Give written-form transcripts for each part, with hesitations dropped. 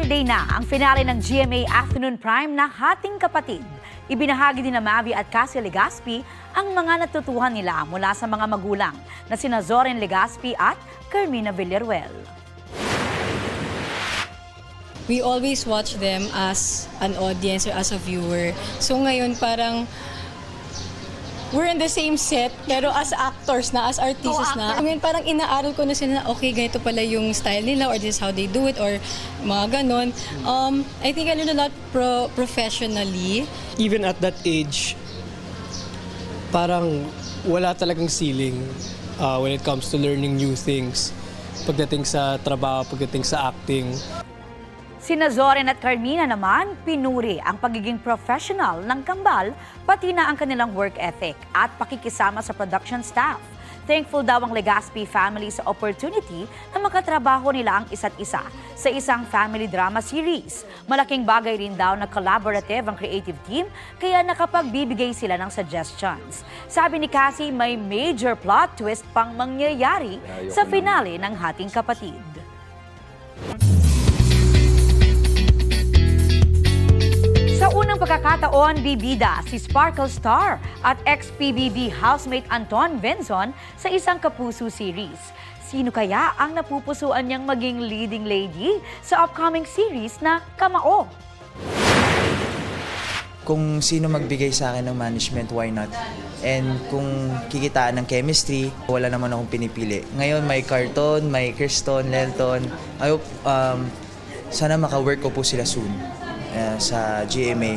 Friday na ang finale ng GMA Afternoon Prime na Hating Kapatid. Ibinahagi din na Mavi at Cassie Legaspi ang mga natutuhan nila mula sa mga magulang na sina Zoren Legaspi at Carmina Villaruel. We always watch them as an audience or as a viewer. So ngayon parang we're in the same set, pero as actors na, as artists na. I mean, parang inaaral ko na sila na, okay, ganito pala yung style nila, or this is how they do it, or mga ganon. I think I learned a lot professionally. Even at that age, parang wala talagang ceiling when it comes to learning new things. Pagdating sa trabaho, pagdating sa acting. Sina Zoren at Carmina naman, pinuri ang pagiging professional ng kambal, pati na ang kanilang work ethic at pakikisama sa production staff. Thankful daw ang Legaspi family sa opportunity na makatrabaho nila ang isa't isa sa isang family drama series. Malaking bagay rin daw na collaborative ang creative team, kaya nakapagbibigay sila ng suggestions. Sabi ni Cassie, may major plot twist pang mangyayari sa finale ng Hating Kapatid. Sa unang pagkakataon, bibida si Sparkle Star at ex-PBB housemate Anton Venzon sa isang Kapuso series. Sino kaya ang napupusuan niyang maging leading lady sa upcoming series na Kamao? Kung sino magbigay sa akin ng management, why not? And kung kikitaan ng chemistry, wala naman akong pinipili. Ngayon may Carton, may Kirsten, Lelton. I hope sana maka-work ko po sila soon sa GMA.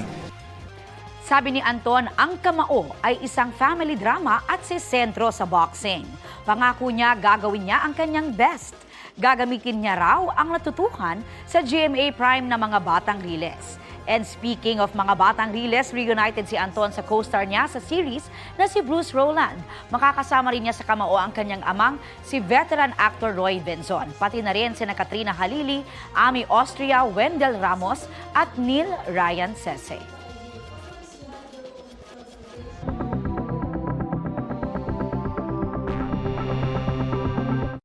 Sabi ni Anton, ang Kamao ay isang family drama at si sentro sa boxing. Pangako niya, gagawin niya ang kanyang best. Gagamitin niya raw ang natutuhan sa GMA Prime na mga batang riles. And speaking of mga batang riles, reunited si Anton sa co-star niya sa series na si Bruce Rowland. Makakasama rin niya sa Kamao ang kanyang amang si veteran actor Roy Benzon. Pati na rin sina Katrina Halili, Ami Austria, Wendell Ramos at Neil Ryan Sese.